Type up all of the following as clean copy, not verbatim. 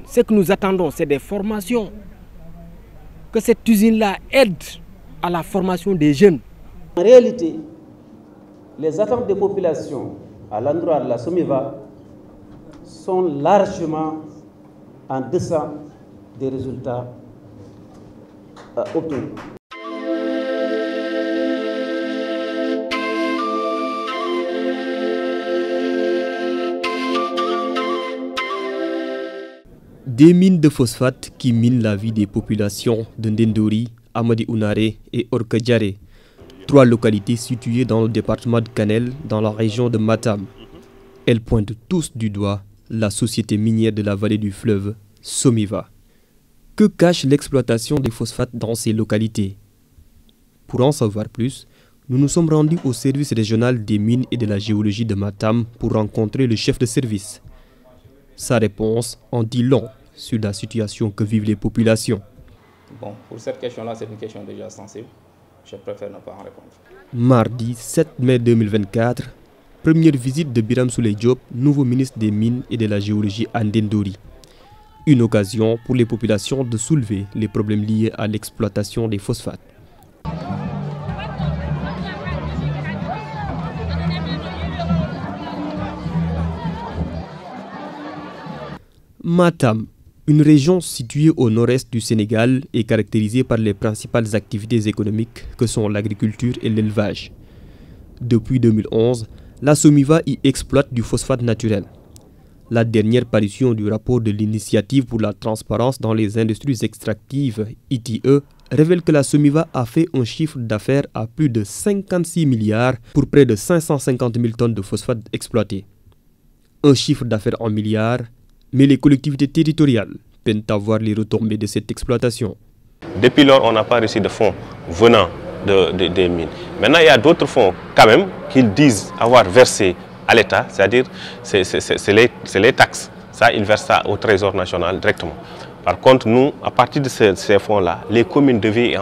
Ce que nous attendons, c'est des formations. Que cette usine-là aide à la formation des jeunes. En réalité, les attentes des populations à l'endroit de la SOMIVA sont largement en deçà des résultats obtenus. Des mines de phosphate qui minent la vie des populations de Ndendori, Amadi Ounaré et Orkadjare, 3 localités situées dans le département de Kanel, dans la région de Matam. Elles pointent tous du doigt la société minière de la vallée du fleuve, SOMIVA. Que cache l'exploitation des phosphates dans ces localités? Pour en savoir plus, nous nous sommes rendus au service régional des mines et de la géologie de Matam pour rencontrer le chef de service. Sa réponse en dit long sur la situation que vivent les populations. Bon, pour cette question-là, c'est une question déjà sensible. Je préfère ne pas en répondre. Mardi 7 mai 2024, première visite de Biram Souley Diop, nouveau ministre des Mines et de la Géologie à Ndendori. Une occasion pour les populations de soulever les problèmes liés à l'exploitation des phosphates. Matam, une région située au nord-est du Sénégal, est caractérisée par les principales activités économiques que sont l'agriculture et l'élevage. Depuis 2011, la SOMIVA y exploite du phosphate naturel. La dernière parution du rapport de l'Initiative pour la transparence dans les industries extractives, ITE, révèle que la SOMIVA a fait un chiffre d'affaires à plus de 56 milliards pour près de 550 000 tonnes de phosphate exploitées. Un chiffre d'affaires en milliards, mais les collectivités territoriales peinent à voir les retombées de cette exploitation. Depuis lors, on n'a pas reçu de fonds venant des mines. Maintenant, il y a d'autres fonds quand même qu'ils disent avoir versé à l'État, c'est-à-dire c'est les taxes. Ça, ils versent ça au Trésor national directement. Par contre, nous, à partir de ces fonds-là, les communes devaient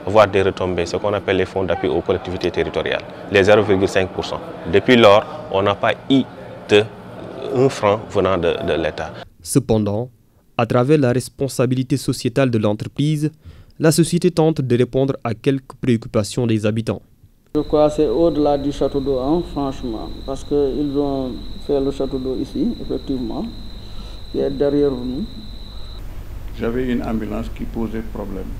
avoir des retombées, ce qu'on appelle les fonds d'appui aux collectivités territoriales, les 0,5%. Depuis lors, on n'a pas eu de 1 franc venant de l'État. Cependant, à travers la responsabilité sociétale de l'entreprise, la société tente de répondre à quelques préoccupations des habitants. Je crois que c'est au-delà du château d'eau, hein, franchement, parce qu'ils ont fait le château d'eau ici, effectivement, qui est derrière nous. J'avais une ambulance qui posait problème,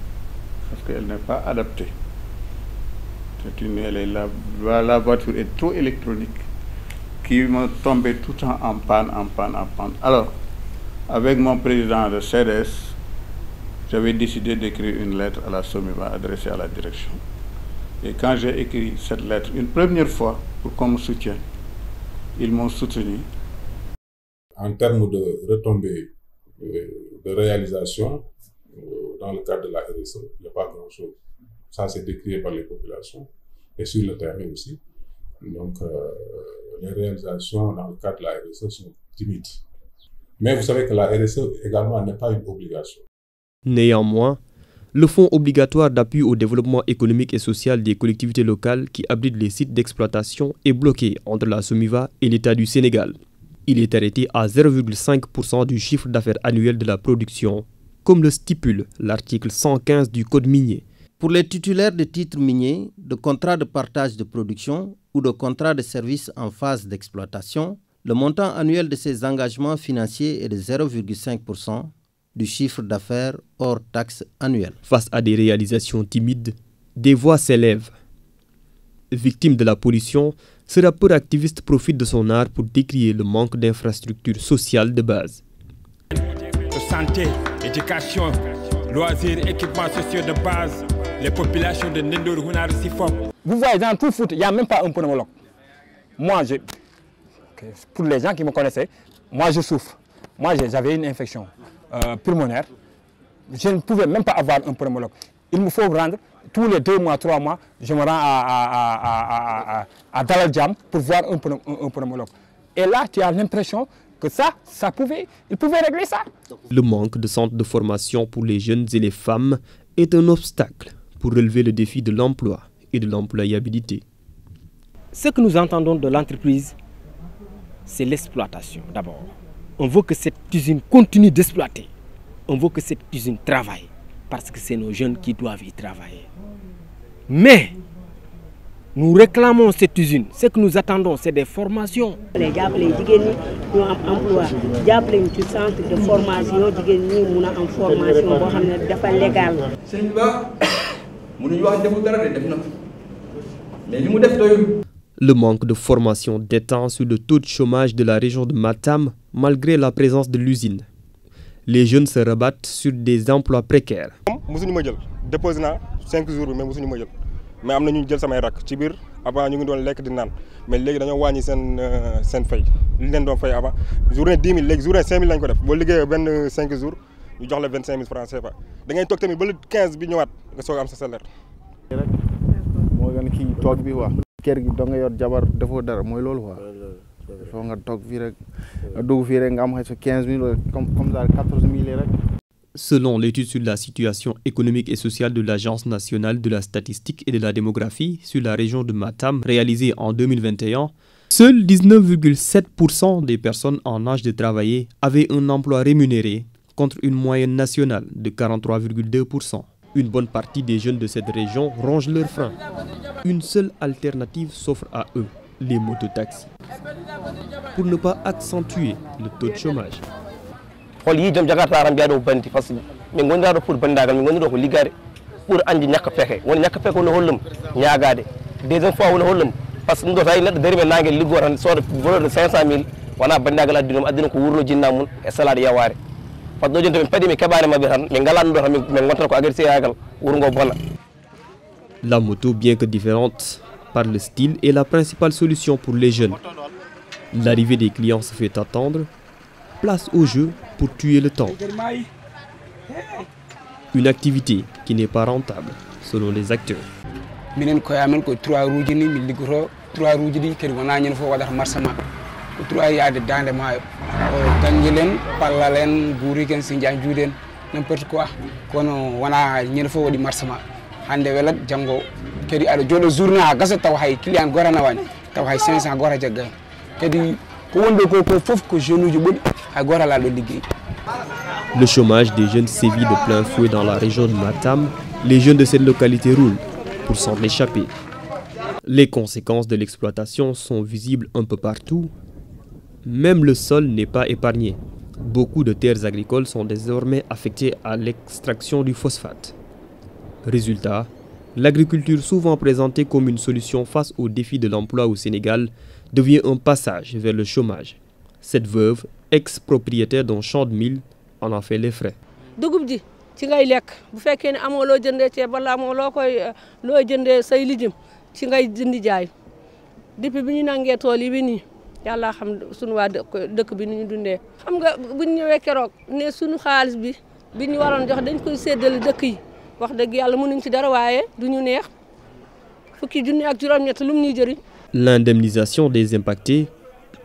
parce qu'elle n'est pas adaptée. La voiture est trop électronique, qui me tombait tout le temps en panne. Alors, avec mon président de CDS, j'avais décidé d'écrire une lettre à la SOMIVA adressée à la direction. Et quand j'ai écrit cette lettre une première fois pour qu'on me soutienne, ils m'ont soutenu. En termes de retombées de réalisation, dans le cadre de la RSE, il n'y a pas grand-chose. Ça, c'est décrié par les populations et sur le terrain aussi. Donc, les réalisations dans le cadre de la RSE sont timides. Mais vous savez que la RSE également n'est pas une obligation. Néanmoins, le fonds obligatoire d'appui au développement économique et social des collectivités locales qui abritent les sites d'exploitation est bloqué entre la SOMIVA et l'État du Sénégal. Il est arrêté à 0,5% du chiffre d'affaires annuel de la production, comme le stipule l'article 115 du Code minier. Pour les titulaires de titres miniers, de contrats de partage de production ou de contrats de services en phase d'exploitation, le montant annuel de ces engagements financiers est de 0,5% du chiffre d'affaires hors taxes annuelles. Face à des réalisations timides, des voix s'élèvent. Victime de la pollution, ce rappeur activiste profite de son art pour décrier le manque d'infrastructures sociales de base. Santé, éducation, loisirs, équipements sociaux de base, les populations de Ndendori, Ounaré, Sifop. Vous voyez, dans tout foot, il n'y a même pas un pneumologue. Moi, pour les gens qui me connaissaient, moi je souffre. Moi j'avais une infection pulmonaire. Je ne pouvais même pas avoir un pneumologue. Il me faut rendre tous les 2 mois, 3 mois, je me rends à Dalal Jam pour voir un pneumologue. Et là, tu as l'impression que il pouvait régler ça. Le manque de centres de formation pour les jeunes et les femmes est un obstacle pour relever le défi de l'emploi et de l'employabilité. Ce que nous entendons de l'entreprise, c'est l'exploitation d'abord. On veut que cette usine continue d'exploiter. On veut que cette usine travaille parce que c'est nos jeunes qui doivent y travailler. Mais nous réclamons cette usine. Ce que nous attendons, c'est des formations. Les nous emploi, les centre de formation, nous en formation légal. Le manque de formation détend sur le taux de chômage de la région de Matam malgré la présence de l'usine. Les jeunes se rabattent sur des emplois précaires. Déposé 5 jours mais mosuñu ma jël mais am na ñu jël samay rak ci biir avant ñu ngi doon lekk di naan mais léegi dañoo wàññi seen fay li leen doon fay avant journée 10 000 léegi journée 5 000 lañ ko def boo liggéeyee benn 5 jours ñu jox la 25 000 francs CFA da ngay toog tamit ba le 15 bi ñëwaat nga soog am sa salaire. moo gën kii toog bi waa kër gi da nga yor jabar defoo dara mooy loolu quoi il faut nga toog fii rek nga dugg fii rek nga am sa 15 000 comme ça 14 000 rek. Selon l'étude sur la situation économique et sociale de l'Agence nationale de la statistique et de la démographie sur la région de Matam, réalisée en 2021, seuls 19,7% des personnes en âge de travailler avaient un emploi rémunéré, contre une moyenne nationale de 43,2%. Une bonne partie des jeunes de cette région rongent leurs freins. Une seule alternative s'offre à eux, les mototaxis, pour ne pas accentuer le taux de chômage. hol yidam jagarta ram biado bandi parce que min gondado pour bandagal min gondado ko ligare pour andi nyaka feke woni nyaka feke no hollum nyaagade deuxième fois woni hollum parce que ndo tay neddo derbe nangel liggo tan sodo valeur de 500 000 wana bandagal addina ko wurno jinna mun e salade yaware faddo jonto min padi mi kebare mabbe tan min galando tan min gontan ko agirse yagal wurgo bona. La moto, bien que différente par le style, est la principale solution pour les jeunes. L'arrivée des clients se fait attendre. Place au jeu pour tuer le temps. Une activité qui n'est pas rentable, selon les acteurs. Minen ko yamen ko 3 roues ni mi liggoto 3 roues di kedi wona ñen fo wadata marsama ko 3 yaade dande maayo tangilen pallalen guri ken sinjan juden n'importe quoi kono wona ñen fo wadi marsama hande welat jango kedi ala jodo journée a gasa taw hay client gorana wani taw hay 500 gora jagga kedi ko wondo ko fof ko jeune ju bodi ay gora la do liggéey. Le chômage des jeunes sévit de plein fouet dans la région de Matam. Les jeunes de cette localité roulent pour s'en échapper. Les conséquences de l'exploitation sont visibles un peu partout. Même le sol n'est pas épargné. Beaucoup de terres agricoles sont désormais affectées à l'extraction du phosphate. Résultat, l'agriculture, souvent présentée comme une solution face aux défis de l'emploi au Sénégal, devient un passage vers le chômage. Cette veuve, ex-propriétaire d'un champ de mil, en a fait les frais. dugub ji ci ngay lekk bu fekkee ne amoo loo jëndee ceeb wala amoo loo jëndee say lijum ci ngay jëndi jaay depuis bi ñu nangee tool yi bi nii yàlla xam sunu waa dëkk bi ni ñu dundee. xam nga bu ñu ñëwee keroog ne sunu xaalis bi ñu waroon jox dañ koy séddale dëkk yi wax dëgg yàlla mënuñ ci dara waaye du ñu neex fukki junni ak juróom-ñett lu mu ñuy jëriñ. L'indemnisation des impactés,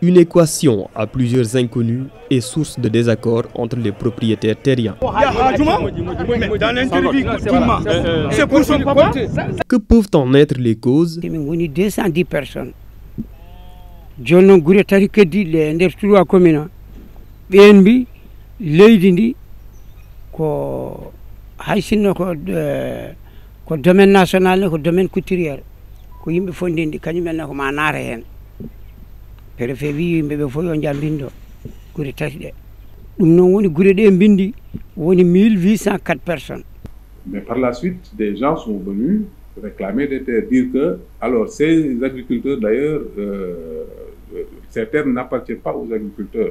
une équation à plusieurs inconnus et source de désaccord entre les propriétaires terriens. Que peuvent en être les causes? 210 personnes. Jono gure tari keddi le nder 3 communes. Benbi leydi ndi ko haysinno ko domaine national ko domaine couturier ko yimbe fondindi kanyum en ko ma naara hen. Préfet wi yimbe be fo yo jambindo gure tati de dum non woni gure de bindi woni 1804 personnes. Mais par la suite, des gens sont venus réclamer des terres, dire que alors ces agriculteurs d'ailleurs ces terres n'appartiennent pas aux agriculteurs,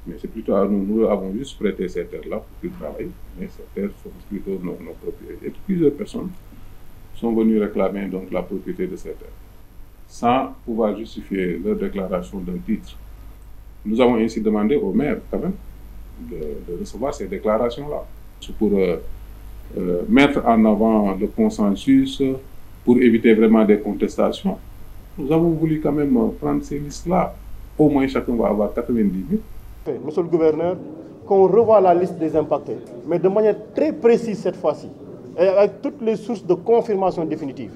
mais c'est plutôt à nous. Nous avons juste prêté ces terres-là pour qu'ils travaillent, mais ces terres sont plutôt nos propriétés. Et plusieurs personnes sont venues réclamer donc la propriété de ces terres, sans pouvoir justifier leur déclaration d'un titre. Nous avons ainsi demandé au maire quand même de recevoir ces déclarations-là pour mettre en avant le consensus, pour éviter vraiment des contestations. Nous avons voulu quand même prendre ces listes-là. Au moins chacun va avoir 90 000. Monsieur le gouverneur, qu'on revoie la liste des impactés, mais de manière très précise cette fois-ci, et avec toutes les sources de confirmation définitive,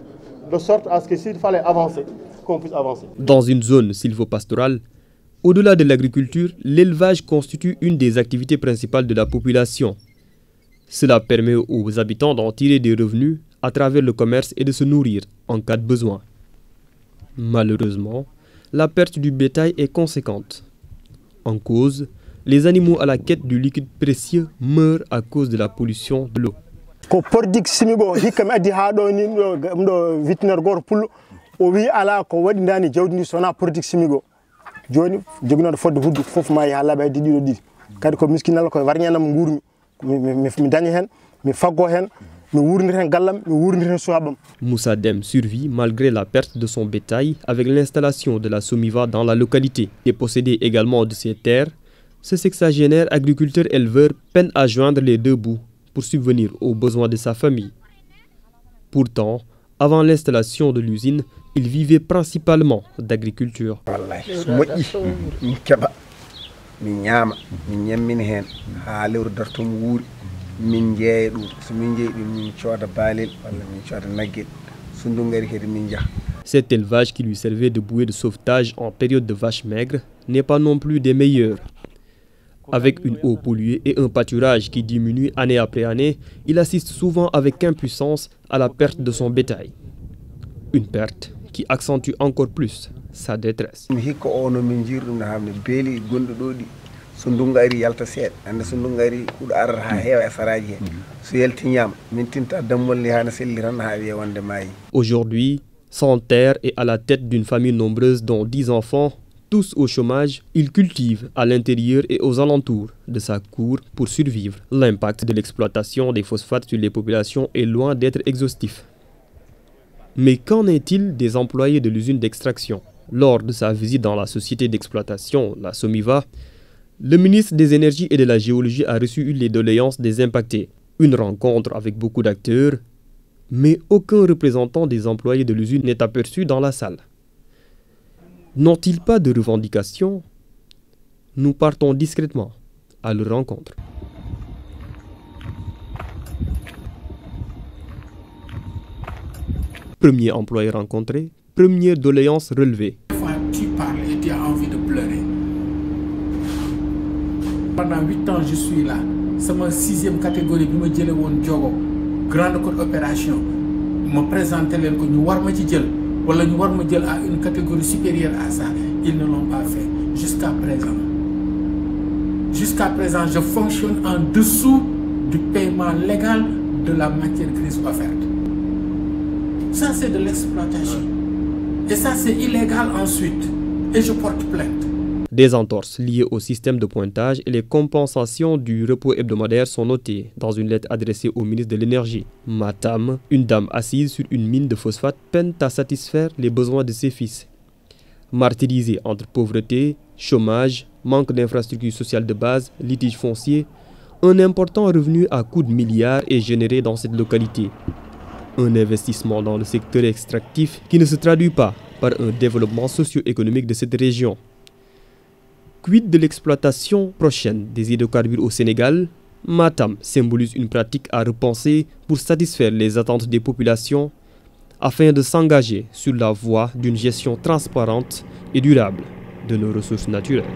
de sorte à ce que s'il fallait avancer, qu'on puisse avancer. Dans une zone sylvopastorale, Au-delà de l'agriculture, l'élevage constitue une des activités principales de la population. Cela permet aux habitants d'en tirer des revenus à travers le commerce et de se nourrir en cas de besoin. Malheureusement, la perte du bétail est conséquente. En cause, les animaux à la quête du liquide précieux meurent à cause de la pollution de l'eau. Ko pordik simigo hikam addi ha do ni do vétérinaire gor pullo o wi ala ko wadi ndani jawdi ni sona pordik simigo joni jogino fodde huddu fof ma ya labe didi do didi kadi ko miskinal ko warñanam ngurmi mi dañi hen mi faggo hen mi wurnir hen gallam mi wurnir hen suwabam. Moussa Dem survit malgré la perte de son bétail avec l'installation de la Somiva dans la localité. Dépossédé également de ses terres, ce sexagénaire agriculteur-éleveur peine à joindre les deux bouts pour subvenir aux besoins de sa famille. Pourtant, avant l'installation de l'usine, il vivait principalement d'agriculture. Cet élevage qui lui servait de bouée de sauvetage en période de vaches maigres n'est pas non plus des meilleurs. Avec une eau polluée et un pâturage qui diminue année après année, il assiste souvent avec impuissance à la perte de son bétail. Une perte qui accentue encore plus sa détresse. Aujourd'hui, sans terre et à la tête d'une famille nombreuse dont 10 enfants, tous au chômage, il cultive à l'intérieur et aux alentours de sa cour pour survivre. L'impact de l'exploitation des phosphates sur les populations est loin d'être exhaustif. Mais qu'en est-il des employés de l'usine d'extraction? Lors de sa visite dans la société d'exploitation, la Somiva, le ministre des Énergies et de la Géologie a reçu les doléances des impactés. Une rencontre avec beaucoup d'acteurs, mais aucun représentant des employés de l'usine n'est aperçu dans la salle. N'ont-ils pas de revendications? Nous partons discrètement à leur rencontre. Premier employé rencontré, première doléance relevée. Tu parles et tu as envie de pleurer. Pendant 8 ans, je suis là. C'est ma 6e catégorie. Je me suis grande opération. Je me présentais là que nous avons wala ñu war ma jël à une catégorie supérieure à ça, ils ne l'ont pas fait jusqu'à présent. Jusqu'à présent, je fonctionne en dessous du paiement légal de la matière grise offerte. Ça, c'est de l'exploitation. Et ça, c'est illégal ensuite. Et je porte plainte. Des entorses liées au système de pointage et les compensations du repos hebdomadaire sont notées dans une lettre adressée au ministre de l'Énergie. Matam, une dame assise sur une mine de phosphate, peine à satisfaire les besoins de ses fils. Martyrisée entre pauvreté, chômage, manque d'infrastructures sociales de base, litiges fonciers, un important revenu à coups de milliards est généré dans cette localité. Un investissement dans le secteur extractif qui ne se traduit pas par un développement socio-économique de cette région. Quid de l'exploitation prochaine des hydrocarbures au Sénégal? Matam symbolise une pratique à repenser pour satisfaire les attentes des populations afin de s'engager sur la voie d'une gestion transparente et durable de nos ressources naturelles.